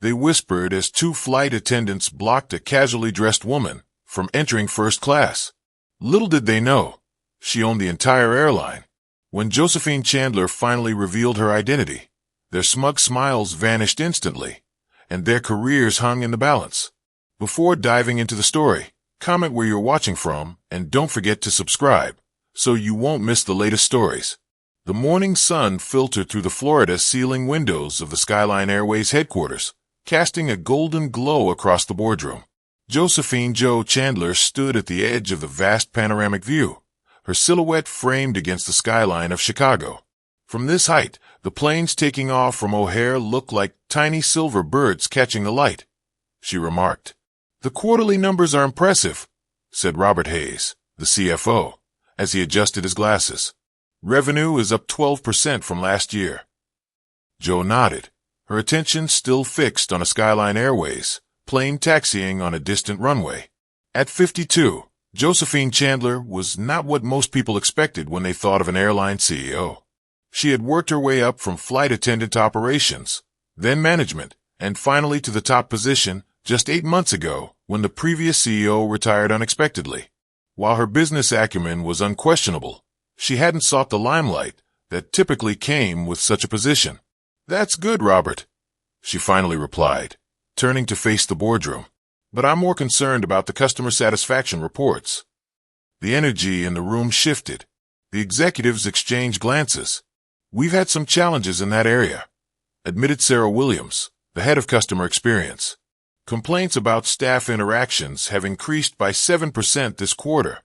they whispered as two flight attendants blocked a casually dressed woman from entering first class. Little did they know, she owned the entire airline. When Josephine Chandler finally revealed her identity, their smug smiles vanished instantly, and their careers hung in the balance. Before diving into the story, comment where you're watching from, and don't forget to subscribe, so you won't miss the latest stories. The morning sun filtered through the Florida ceiling windows of the Skyline Airways headquarters, casting a golden glow across the boardroom. Josephine "Jo" Chandler stood at the edge of the vast panoramic view, her silhouette framed against the skyline of Chicago. From this height, the planes taking off from O'Hare looked like tiny silver birds catching the light, she remarked. "The quarterly numbers are impressive," said Robert Hayes, the CFO, as he adjusted his glasses. "Revenue is up 12% from last year." Jo nodded, her attention still fixed on a Skyline Airways plane taxiing on a distant runway. At 52, Josephine Chandler was not what most people expected when they thought of an airline CEO. She had worked her way up from flight attendant to operations, then management, and finally to the top position just 8 months ago when the previous CEO retired unexpectedly. While her business acumen was unquestionable, she hadn't sought the limelight that typically came with such a position. "That's good, Robert," she finally replied, turning to face the boardroom. "But I'm more concerned about the customer satisfaction reports." The energy in the room shifted. The executives exchanged glances. "We've had some challenges in that area," admitted Sarah Williams, the head of customer experience. "Complaints about staff interactions have increased by 7% this quarter."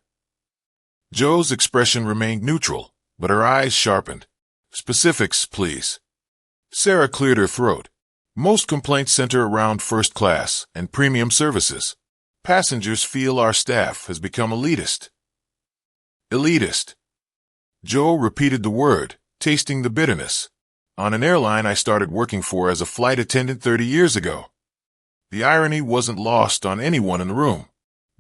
Jo's expression remained neutral, but her eyes sharpened. "Specifics, please." Sarah cleared her throat. "Most complaints center around first class and premium services. Passengers feel our staff has become elitist." Elitist. Jo repeated the word, tasting the bitterness. "On an airline I started working for as a flight attendant 30 years ago." The irony wasn't lost on anyone in the room.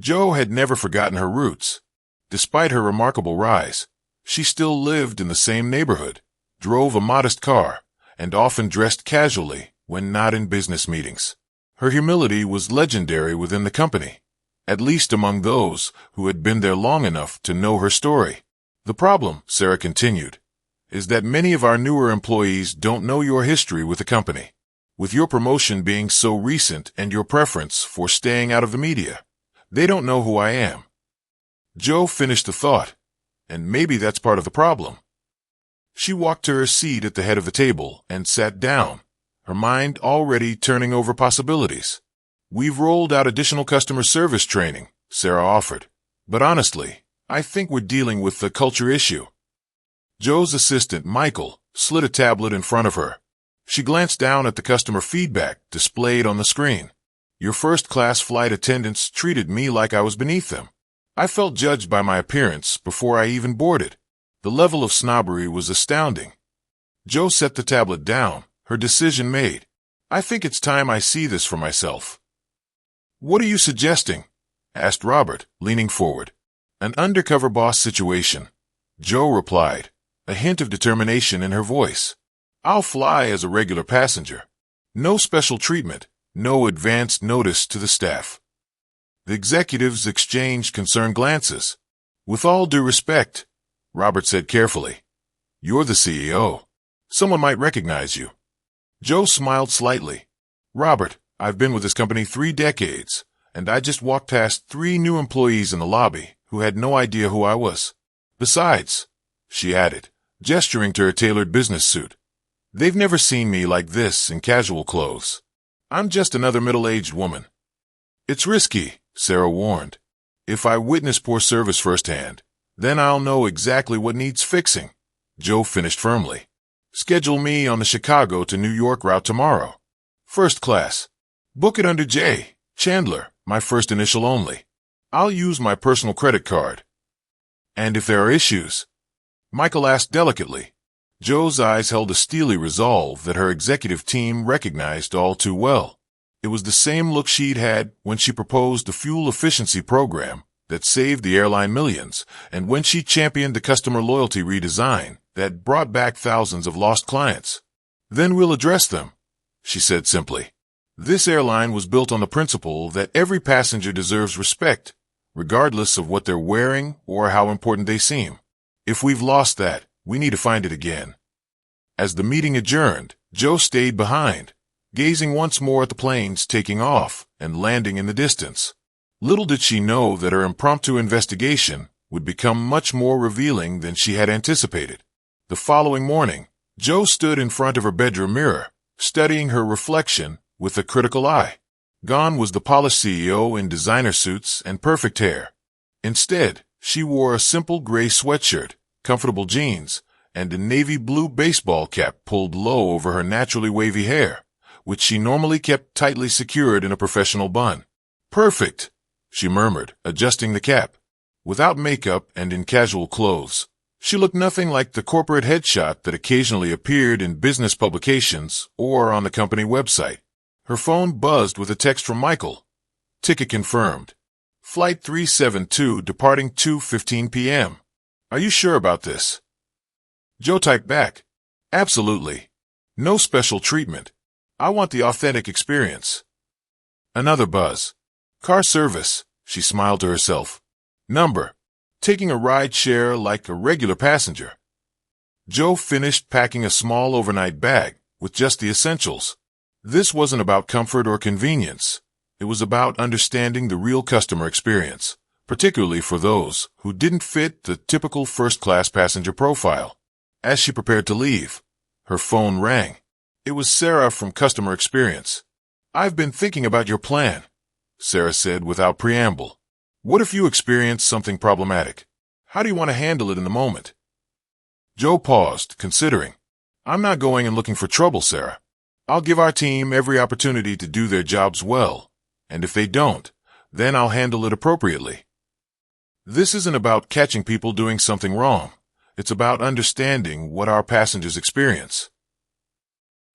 Jo had never forgotten her roots. Despite her remarkable rise, she still lived in the same neighborhood, drove a modest car, and often dressed casually when not in business meetings. Her humility was legendary within the company, at least among those who had been there long enough to know her story. "The problem," Sarah continued, "is that many of our newer employees don't know your history with the company. With your promotion being so recent and your preference for staying out of the media, they don't know who I am." Jo finished the thought, and maybe that's part of the problem. She walked to her seat at the head of the table and sat down, her mind already turning over possibilities. "We've rolled out additional customer service training," Sarah offered. "But honestly, I think we're dealing with the culture issue." Jo's assistant, Michael, slid a tablet in front of her. She glanced down at the customer feedback displayed on the screen. "Your first-class flight attendants treated me like I was beneath them. I felt judged by my appearance before I even boarded. The level of snobbery was astounding." Jo set the tablet down, her decision made. "I think it's time I see this for myself." "What are you suggesting?" asked Robert, leaning forward. "An undercover boss situation," Jo replied, a hint of determination in her voice. "I'll fly as a regular passenger. No special treatment, no advance notice to the staff." The executives exchanged concerned glances. "With all due respect," Robert said carefully, "you're the CEO. Someone might recognize you." Jo smiled slightly. "Robert, I've been with this company 3 decades, and I just walked past 3 new employees in the lobby who had no idea who I was. Besides," she added, gesturing to her tailored business suit, "they've never seen me like this in casual clothes. I'm just another middle-aged woman." "It's risky," Sarah warned. "If I witness poor service firsthand, then I'll know exactly what needs fixing," Jo finished firmly. "Schedule me on the Chicago to New York route tomorrow. First class. Book it under J. Chandler, my first initial only. I'll use my personal credit card." "And if there are issues?" Michael asked delicately. Jo's eyes held a steely resolve that her executive team recognized all too well. It was the same look she'd had when she proposed the fuel efficiency program that saved the airline millions, and when she championed the customer loyalty redesign that brought back thousands of lost clients. "Then we'll address them," she said simply. This airline was built on the principle that every passenger deserves respect, regardless of what they're wearing or how important they seem. If we've lost that, we need to find it again. As the meeting adjourned, Joe stayed behind, gazing once more at the planes taking off and landing in the distance. Little did she know that her impromptu investigation would become much more revealing than she had anticipated. The following morning, Joe stood in front of her bedroom mirror, studying her reflection with a critical eye. Gone was the polished CEO in designer suits and perfect hair. Instead, she wore a simple gray sweatshirt, comfortable jeans, and a navy blue baseball cap pulled low over her naturally wavy hair, which she normally kept tightly secured in a professional bun. "Perfect," she murmured, adjusting the cap. Without makeup and in casual clothes, she looked nothing like the corporate headshot that occasionally appeared in business publications or on the company website. Her phone buzzed with a text from Michael. "Ticket confirmed. Flight 372 departing 2:15 p.m. Are you sure about this?" Joe typed back, "Absolutely. No special treatment. I want the authentic experience." Another buzz. "Car service," she smiled to herself. "Number. Taking a ride share like a regular passenger." Joe finished packing a small overnight bag with just the essentials. This wasn't about comfort or convenience. It was about understanding the real customer experience, particularly for those who didn't fit the typical first-class passenger profile. As she prepared to leave, her phone rang. It was Sarah from Customer Experience. "I've been thinking about your plan," Sarah said without preamble. "What if you experience something problematic? How do you want to handle it in the moment?" Joe paused, considering. "I'm not going and looking for trouble, Sarah. I'll give our team every opportunity to do their jobs well, and if they don't, then I'll handle it appropriately. This isn't about catching people doing something wrong. It's about understanding what our passengers experience."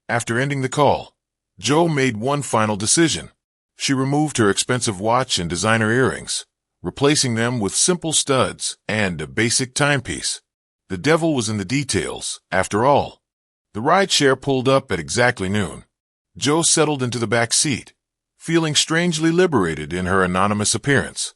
After ending the call, Joe made one final decision. She removed her expensive watch and designer earrings, replacing them with simple studs and a basic timepiece. The devil was in the details, after all. The rideshare pulled up at exactly noon. Joe settled into the back seat, feeling strangely liberated in her anonymous appearance.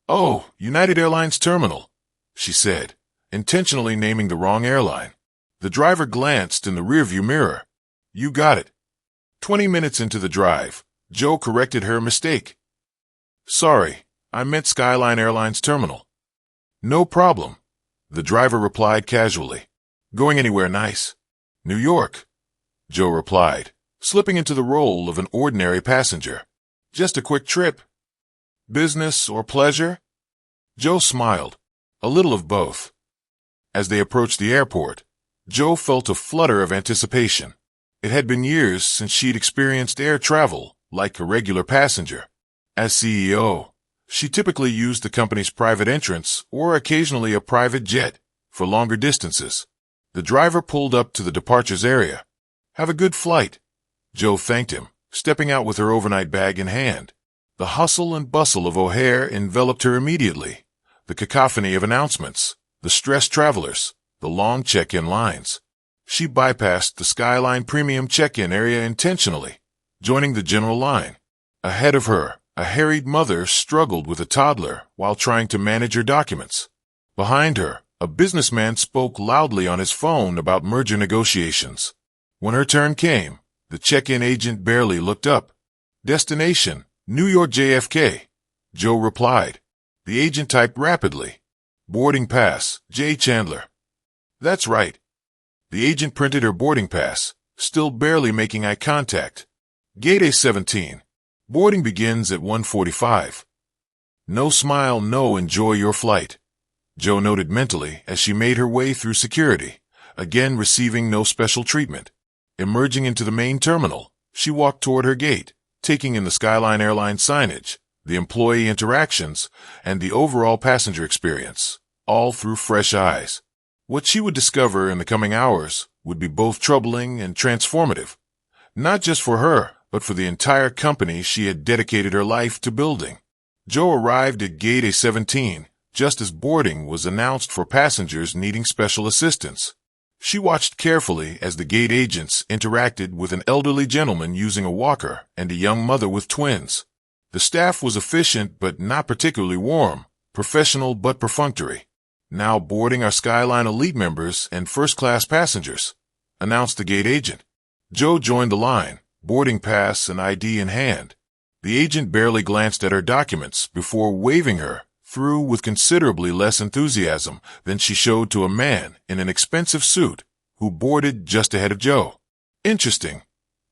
"Oh, United Airlines Terminal," she said, intentionally naming the wrong airline. The driver glanced in the rearview mirror. "You got it." 20 minutes into the drive, Joe corrected her mistake. "Sorry, I meant Skyline Airlines Terminal." "No problem," the driver replied casually. "Going anywhere nice?" "New York," Joe replied, slipping into the role of an ordinary passenger. "Just a quick trip." "Business or pleasure?" Joe smiled. "A little of both." As they approached the airport, Joe felt a flutter of anticipation. It had been years since she'd experienced air travel like a regular passenger. As CEO, she typically used the company's private entrance or occasionally a private jet for longer distances. The driver pulled up to the departures area. "Have a good flight," Joe thanked him, stepping out with her overnight bag in hand. The hustle and bustle of O'Hare enveloped her immediately. The cacophony of announcements, the stressed travelers, the long check-in lines. She bypassed the Skyline Premium check-in area intentionally, joining the general line. Ahead of her, a harried mother struggled with a toddler while trying to manage her documents. Behind her, a businessman spoke loudly on his phone about merger negotiations. When her turn came, the check-in agent barely looked up. "Destination, New York JFK," Joe replied. The agent typed rapidly. "Boarding pass, J. Chandler." "That's right." The agent printed her boarding pass, still barely making eye contact. "Gate A17. Boarding begins at 1:45. "No smile, no enjoy your flight," Joe noted mentally as she made her way through security, again receiving no special treatment. Emerging into the main terminal, she walked toward her gate, taking in the Skyline Airlines signage, the employee interactions, and the overall passenger experience, all through fresh eyes. What she would discover in the coming hours would be both troubling and transformative, not just for her, but for the entire company she had dedicated her life to building. Joe arrived at Gate A17 just as boarding was announced for passengers needing special assistance. She watched carefully as the gate agents interacted with an elderly gentleman using a walker and a young mother with twins. The staff was efficient but not particularly warm, professional but perfunctory. "Now boarding our Skyline Elite members and first-class passengers," announced the gate agent. Joe joined the line, boarding pass and ID in hand. The agent barely glanced at her documents before waving her through with considerably less enthusiasm than she showed to a man in an expensive suit who boarded just ahead of Joe. Interesting,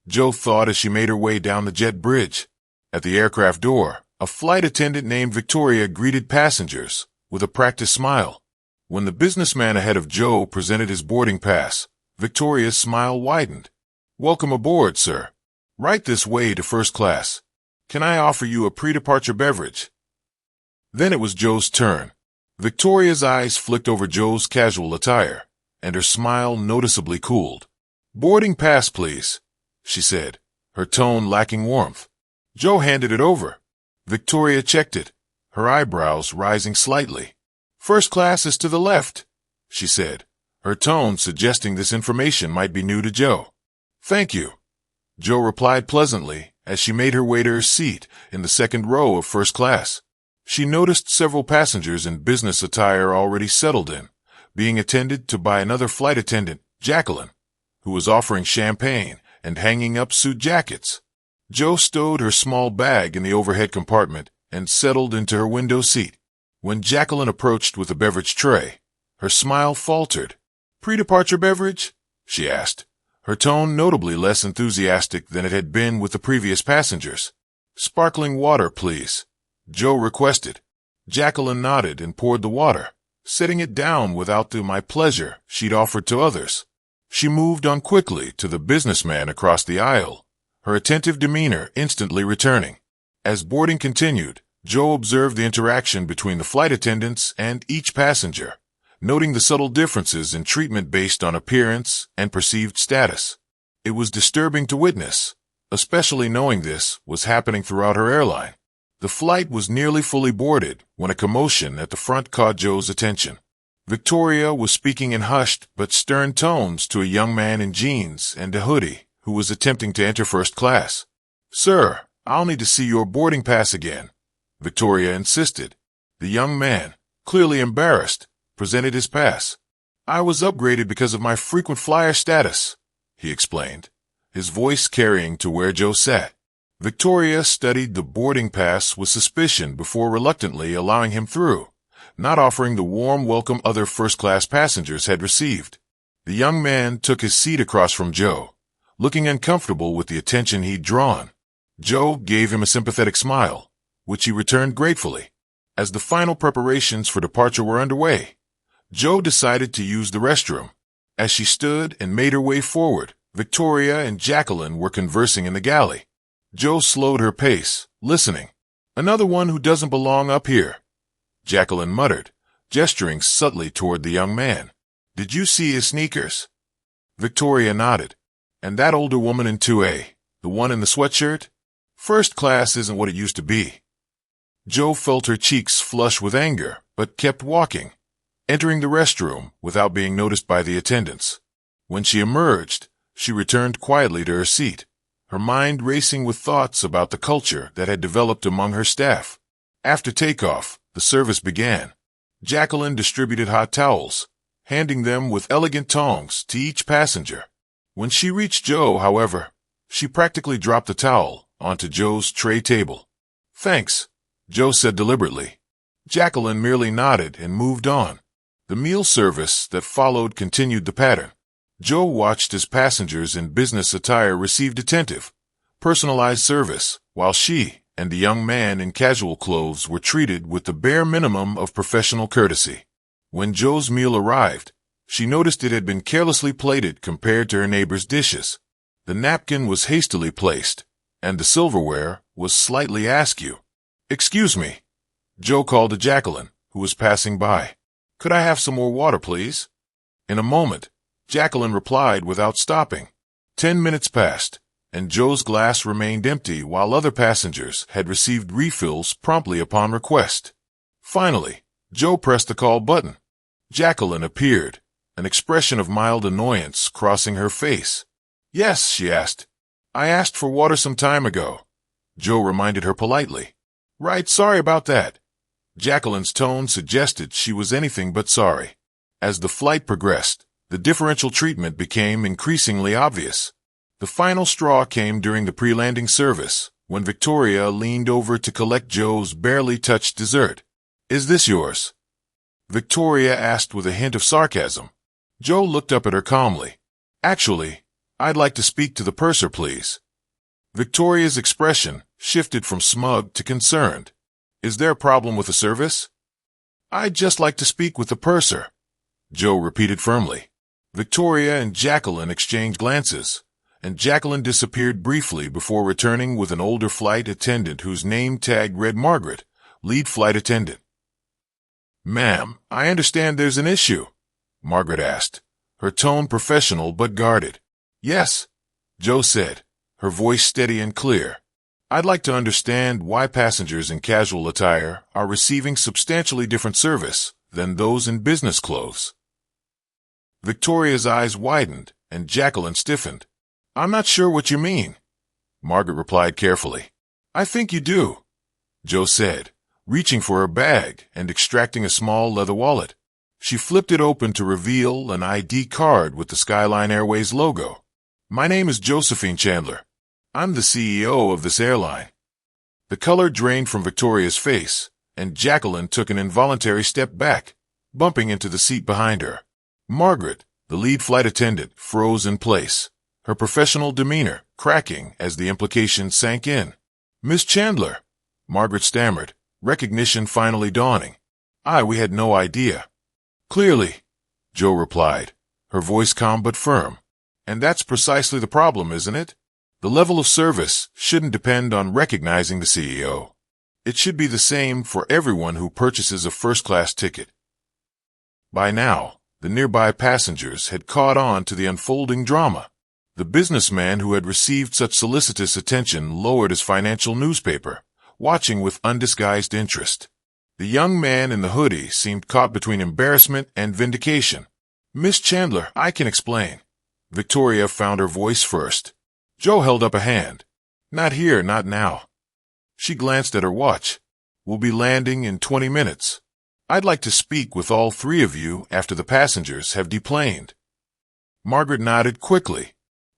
Joe thought as she made her way down the jet bridge. At the aircraft door, a flight attendant named Victoria greeted passengers with a practiced smile. When the businessman ahead of Joe presented his boarding pass, Victoria's smile widened. "Welcome aboard, sir. Right this way to first class. Can I offer you a pre-departure beverage?" Then it was Joe's turn. Victoria's eyes flicked over Joe's casual attire, and her smile noticeably cooled. "Boarding pass, please," she said, her tone lacking warmth. Joe handed it over. Victoria checked it, her eyebrows rising slightly. "First class is to the left," she said, her tone suggesting this information might be new to Joe. "Thank you," Joe replied pleasantly as she made her way to her seat in the second row of first class. She noticed several passengers in business attire already settled in, being attended to by another flight attendant, Jacqueline, who was offering champagne and hanging up suit jackets. Joe stowed her small bag in the overhead compartment and settled into her window seat. When Jacqueline approached with a beverage tray, her smile faltered. "Pre-departure beverage?" she asked, her tone notably less enthusiastic than it had been with the previous passengers. "Sparkling water, please," Joe requested. Jacqueline nodded and poured the water, setting it down without the "my pleasure" she'd offered to others. She moved on quickly to the businessman across the aisle, her attentive demeanor instantly returning. As boarding continued, Joe observed the interaction between the flight attendants and each passenger, noting the subtle differences in treatment based on appearance and perceived status. It was disturbing to witness, especially knowing this was happening throughout her airline. The flight was nearly fully boarded when a commotion at the front caught Joe's attention. Victoria was speaking in hushed but stern tones to a young man in jeans and a hoodie who was attempting to enter first class. "Sir, I'll need to see your boarding pass again," Victoria insisted. The young man, clearly embarrassed, presented his pass. "I was upgraded because of my frequent flyer status," he explained, his voice carrying to where Joe sat. Victoria studied the boarding pass with suspicion before reluctantly allowing him through, not offering the warm welcome other first-class passengers had received. The young man took his seat across from Joe, looking uncomfortable with the attention he'd drawn. Joe gave him a sympathetic smile, which he returned gratefully. As the final preparations for departure were underway, Joe decided to use the restroom. As she stood and made her way forward, Victoria and Jacqueline were conversing in the galley. Joe slowed her pace, listening. "Another one who doesn't belong up here," Jacqueline muttered, gesturing subtly toward the young man. "Did you see his sneakers?" Victoria nodded. "And that older woman in 2A, the one in the sweatshirt? First class isn't what it used to be." Joe felt her cheeks flush with anger, but kept walking, entering the restroom without being noticed by the attendants. When she emerged, she returned quietly to her seat, her mind racing with thoughts about the culture that had developed among her staff. After takeoff, the service began. Jacqueline distributed hot towels, handing them with elegant tongs to each passenger. When she reached Joe, however, she practically dropped the towel onto Joe's tray table. "Thanks," Joe said deliberately. Jacqueline merely nodded and moved on. The meal service that followed continued the pattern. Joe watched as passengers in business attire received attentive, personalized service, while she and the young man in casual clothes were treated with the bare minimum of professional courtesy. When Joe's meal arrived, she noticed it had been carelessly plated compared to her neighbor's dishes. The napkin was hastily placed, and the silverware was slightly askew. "Excuse me," Joe called to Jacqueline, who was passing by. "Could I have some more water, please?" In a moment, Jacqueline replied without stopping. 10 minutes passed, and Joe's glass remained empty while other passengers had received refills promptly upon request. Finally, Joe pressed the call button. Jacqueline appeared, an expression of mild annoyance crossing her face. "Yes," she asked. "I asked for water some time ago." Joe reminded her politely. "Right, sorry about that." Jacqueline's tone suggested she was anything but sorry. As the flight progressed, the differential treatment became increasingly obvious. The final straw came during the pre-landing service, when Victoria leaned over to collect Joe's barely touched dessert. "Is this yours?" Victoria asked with a hint of sarcasm. Joe looked up at her calmly. "Actually, I'd like to speak to the purser, please." Victoria's expression shifted from smug to concerned. "Is there a problem with the service?" "I'd just like to speak with the purser," Joe repeated firmly. Victoria and Jacqueline exchanged glances, and Jacqueline disappeared briefly before returning with an older flight attendant whose name tag read Margaret, lead flight attendant. "Ma'am, I understand there's an issue," Margaret asked, her tone professional but guarded. "Yes," Joe said, her voice steady and clear. "I'd like to understand why passengers in casual attire are receiving substantially different service than those in business clothes." Victoria's eyes widened, and Jacqueline stiffened. "I'm not sure what you mean," Margaret replied carefully. "I think you do," Joe said, reaching for her bag and extracting a small leather wallet. She flipped it open to reveal an ID card with the Skyline Airways logo. "My name is Josephine Chandler. I'm the CEO of this airline." The color drained from Victoria's face, and Jacqueline took an involuntary step back, bumping into the seat behind her. Margaret, the lead flight attendant, froze in place, her professional demeanor cracking as the implication sank in. "Miss Chandler," Margaret stammered, recognition finally dawning. We had no idea." "Clearly," Joe replied, her voice calm but firm. "And that's precisely the problem, isn't it? The level of service shouldn't depend on recognizing the CEO. It should be the same for everyone who purchases a first-class ticket." By now, the nearby passengers had caught on to the unfolding drama. The businessman who had received such solicitous attention lowered his financial newspaper, watching with undisguised interest. The young man in the hoodie seemed caught between embarrassment and vindication. "Miss Chandler, I can explain." Victoria found her voice first. Joe held up a hand. "Not here, not now." She glanced at her watch. "We'll be landing in 20 minutes. I'd like to speak with all three of you after the passengers have deplaned." Margaret nodded quickly.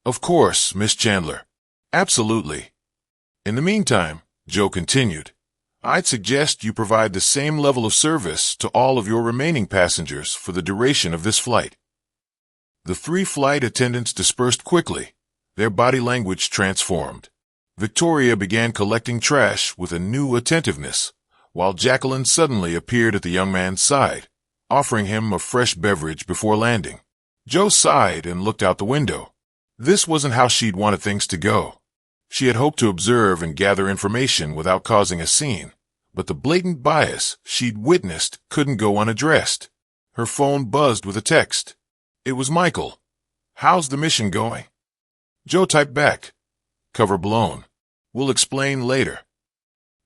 "Of course, Miss Chandler. Absolutely." "In the meantime," Joe continued, "I'd suggest you provide the same level of service to all of your remaining passengers for the duration of this flight." The three flight attendants dispersed quickly, their body language transformed. Victoria began collecting trash with a new attentiveness, while Jacqueline suddenly appeared at the young man's side, offering him a fresh beverage before landing. Joe sighed and looked out the window. This wasn't how she'd wanted things to go. She had hoped to observe and gather information without causing a scene, but the blatant bias she'd witnessed couldn't go unaddressed. Her phone buzzed with a text. It was Michael. "How's the mission going?" Joe typed back, "Cover blown. We'll explain later."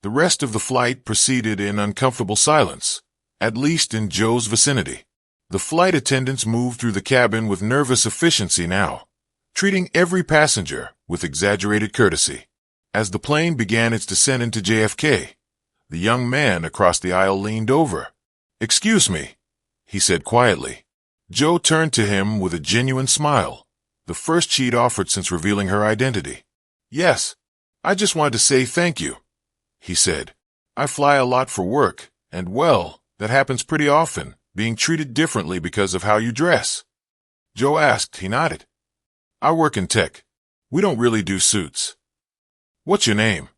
The rest of the flight proceeded in uncomfortable silence, at least in Joe's vicinity. The flight attendants moved through the cabin with nervous efficiency now, treating every passenger with exaggerated courtesy. As the plane began its descent into JFK, the young man across the aisle leaned over. "Excuse me," he said quietly. Joe turned to him with a genuine smile, the first she'd offered since revealing her identity. "Yes, I just wanted to say thank you," he said. "I fly a lot for work, and well, that happens pretty often, being treated differently because of how you dress." Joe asked. He nodded. "I work in tech. We don't really do suits." "What's your name?"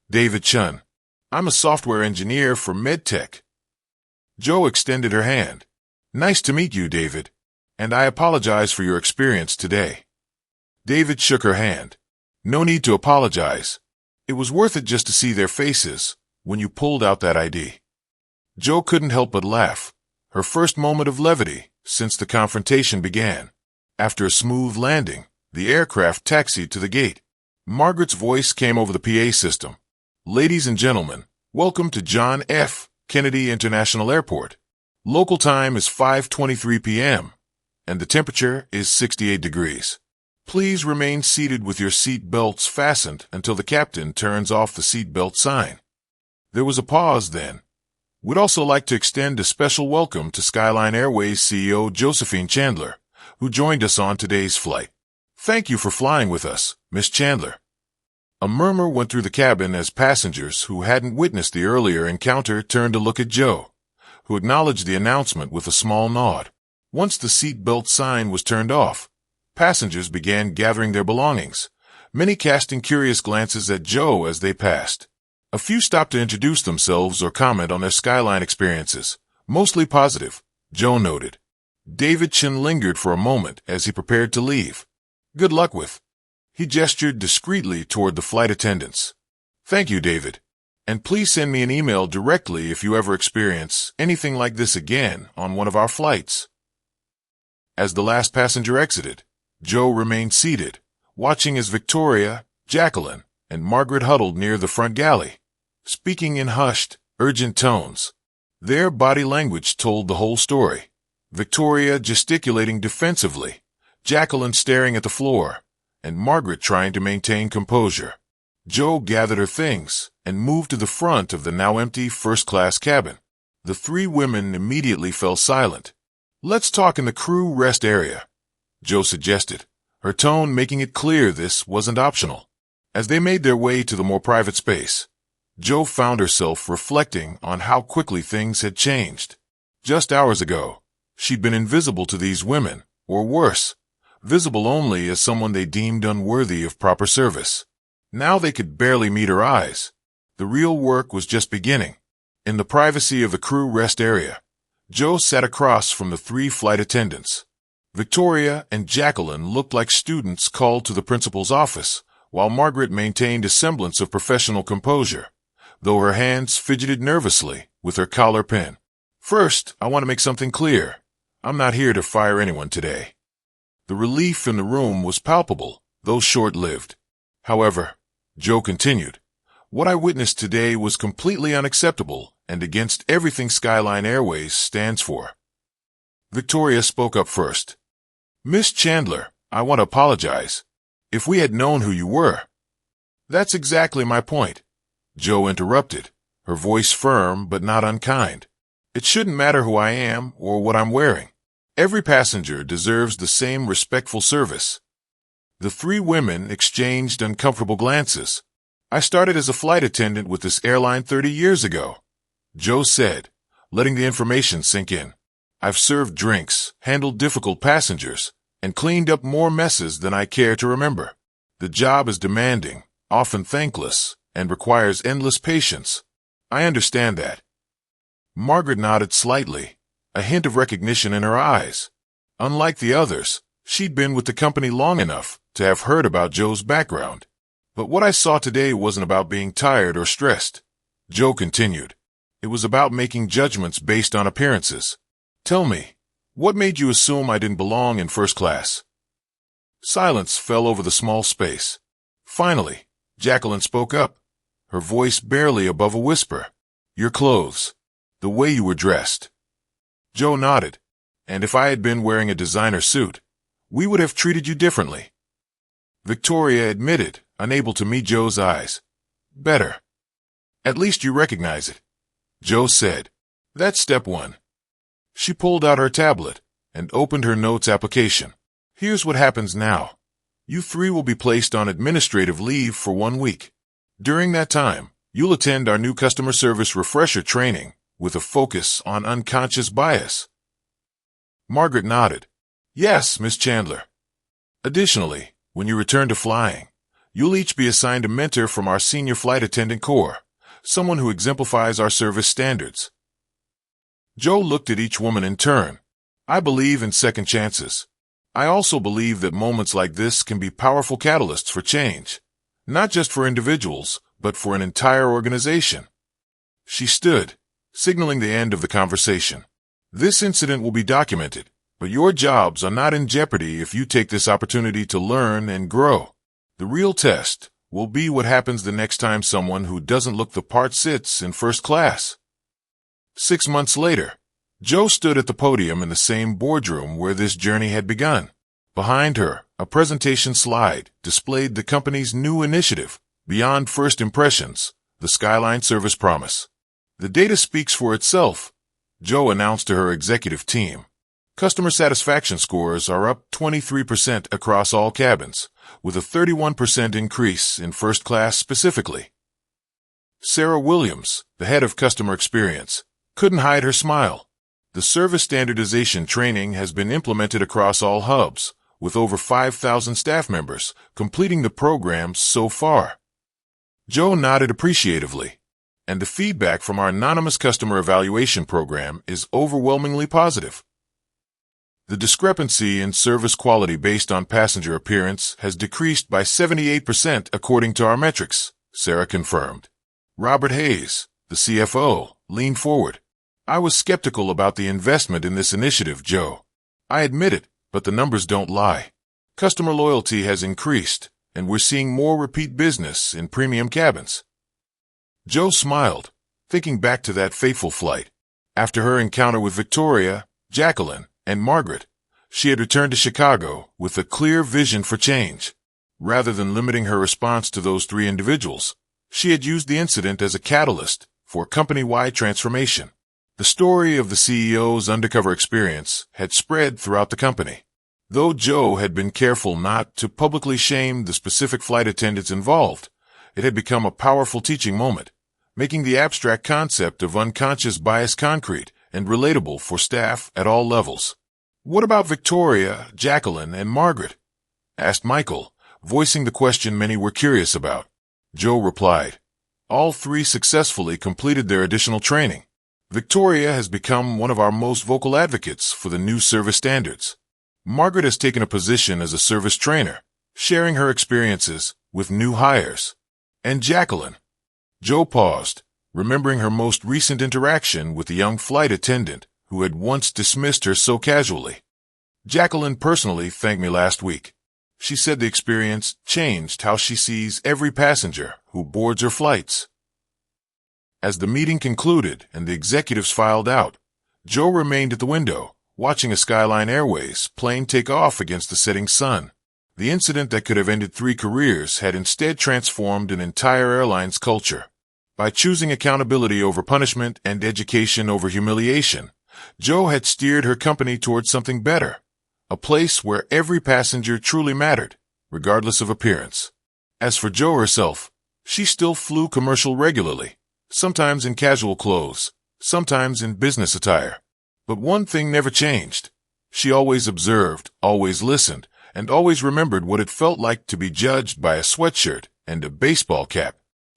"David Chun. I'm a software engineer for MedTech." Joe extended her hand. "Nice to meet you, David, and I apologize for your experience today." David shook her hand. "No need to apologize. It was worth it just to see their faces when you pulled out that ID." Joe couldn't help but laugh, her first moment of levity since the confrontation began. After a smooth landing, the aircraft taxied to the gate. Margaret's voice came over the PA system. "Ladies and gentlemen, welcome to John F. Kennedy International Airport. Local time is 5:23 p.m., and the temperature is 68 degrees. Please remain seated with your seat belts fastened until the captain turns off the seat belt sign." There was a pause then. "We'd also like to extend a special welcome to Skyline Airways CEO Josephine Chandler, who joined us on today's flight. Thank you for flying with us, Miss Chandler." A murmur went through the cabin as passengers who hadn't witnessed the earlier encounter turned to look at Joe, who acknowledged the announcement with a small nod. Once the seat belt sign was turned off, passengers began gathering their belongings, many casting curious glances at Joe as they passed. A few stopped to introduce themselves or comment on their Skyline experiences, mostly positive, Joe noted. David Chin lingered for a moment as he prepared to leave. "Good luck with." He gestured discreetly toward the flight attendants. "Thank you, David. And please send me an email directly if you ever experience anything like this again on one of our flights." As the last passenger exited, Joe remained seated, watching as Victoria, Jacqueline, and Margaret huddled near the front galley, speaking in hushed, urgent tones. Their body language told the whole story. Victoria gesticulating defensively, Jacqueline staring at the floor, and Margaret trying to maintain composure. Joe gathered her things and moved to the front of the now empty first-class cabin. The three women immediately fell silent. "Let's talk in the crew rest area," Joe suggested, her tone making it clear this wasn't optional. As they made their way to the more private space, Joe found herself reflecting on how quickly things had changed. Just hours ago, she'd been invisible to these women, or worse, visible only as someone they deemed unworthy of proper service. Now they could barely meet her eyes. The real work was just beginning. In the privacy of the crew rest area, Joe sat across from the three flight attendants. Victoria and Jacqueline looked like students called to the principal's office, while Margaret maintained a semblance of professional composure, though her hands fidgeted nervously with her collar pin. "First, I want to make something clear. I'm not here to fire anyone today." The relief in the room was palpable, though short-lived. "However," Joe continued, "what I witnessed today was completely unacceptable and against everything Skyline Airways stands for." Victoria spoke up first. "Miss Chandler, I want to apologize. If we had known who you were—" "That's exactly my point," Joe interrupted, her voice firm but not unkind. "It shouldn't matter who I am or what I'm wearing. Every passenger deserves the same respectful service." The three women exchanged uncomfortable glances. "I started as a flight attendant with this airline 30 years ago," Joe said, letting the information sink in. "I've served drinks, handled difficult passengers, and cleaned up more messes than I care to remember. The job is demanding, often thankless, and requires endless patience. I understand that." Margaret nodded slightly, a hint of recognition in her eyes. Unlike the others, she'd been with the company long enough to have heard about Joe's background. "But what I saw today wasn't about being tired or stressed," Joe continued. "It was about making judgments based on appearances. Tell me, what made you assume I didn't belong in first class?" Silence fell over the small space. Finally, Jacqueline spoke up, her voice barely above a whisper. "Your clothes. The way you were dressed." Joe nodded. "And if I had been wearing a designer suit, we would have treated you differently." Victoria admitted, unable to meet Joe's eyes. "Better. At least you recognize it," Joe said. "That's step one." She pulled out her tablet and opened her notes application. "Here's what happens now. You three will be placed on administrative leave for 1 week. During that time, you'll attend our new customer service refresher training with a focus on unconscious bias." Margaret nodded. "Yes, Miss Chandler." "Additionally, when you return to flying, you'll each be assigned a mentor from our senior flight attendant corps, someone who exemplifies our service standards." Joe looked at each woman in turn. "I believe in second chances. I also believe that moments like this can be powerful catalysts for change, not just for individuals, but for an entire organization." She stood, signaling the end of the conversation. "This incident will be documented, but your jobs are not in jeopardy if you take this opportunity to learn and grow. The real test will be what happens the next time someone who doesn't look the part sits in first class." 6 months later, Joe stood at the podium in the same boardroom where this journey had begun. Behind her, a presentation slide displayed the company's new initiative, Beyond First Impressions, the Skyline Service Promise. The data speaks for itself, Joe announced to her executive team. Customer satisfaction scores are up 23% across all cabins, with a 31% increase in first class specifically. Sarah Williams, the head of customer experience, couldn't hide her smile. The service standardization training has been implemented across all hubs, with over 5,000 staff members completing the program so far. Joe nodded appreciatively, and the feedback from our anonymous customer evaluation program is overwhelmingly positive. The discrepancy in service quality based on passenger appearance has decreased by 78% according to our metrics, Sarah confirmed. Robert Hayes, the CFO, leaned forward. I was skeptical about the investment in this initiative, Joe. I admit it, but the numbers don't lie. Customer loyalty has increased, and we're seeing more repeat business in premium cabins. Joe smiled, thinking back to that fateful flight. After her encounter with Victoria, Jacqueline, and Margaret, she had returned to Chicago with a clear vision for change. Rather than limiting her response to those three individuals, she had used the incident as a catalyst for company-wide transformation. The story of the CEO's undercover experience had spread throughout the company. Though Joe had been careful not to publicly shame the specific flight attendants involved, it had become a powerful teaching moment, making the abstract concept of unconscious bias concrete and relatable for staff at all levels. What about Victoria, Jacqueline, and Margaret? Asked Michael, voicing the question many were curious about. Joe replied, all three successfully completed their additional training. Victoria has become one of our most vocal advocates for the new service standards. Margaret has taken a position as a service trainer, sharing her experiences with new hires. And Jacqueline. Joe paused, remembering her most recent interaction with the young flight attendant who had once dismissed her so casually. Jacqueline personally thanked me last week. She said the experience changed how she sees every passenger who boards her flights. As the meeting concluded and the executives filed out, Joe remained at the window, watching a Skyline Airways plane take off against the setting sun. The incident that could have ended 3 careers had instead transformed an entire airline's culture. By choosing accountability over punishment and education over humiliation, Joe had steered her company towards something better, a place where every passenger truly mattered, regardless of appearance. As for Joe herself, she still flew commercial regularly, sometimes in casual clothes, sometimes in business attire. But one thing never changed. She always observed, always listened, and always remembered what it felt like to be judged by a sweatshirt and a baseball cap.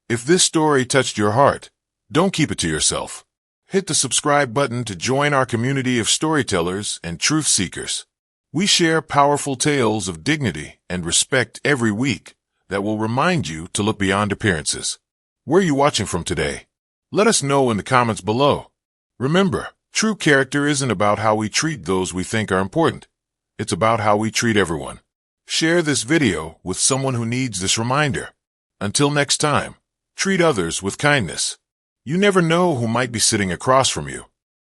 If this story touched your heart, don't keep it to yourself. Hit the subscribe button to join our community of storytellers and truth seekers. We share powerful tales of dignity and respect every week that will remind you to look beyond appearances. Where are you watching from today? Let us know in the comments below. Remember, true character isn't about how we treat those we think are important. It's about how we treat everyone. Share this video with someone who needs this reminder. Until next time, treat others with kindness. You never know who might be sitting across from you.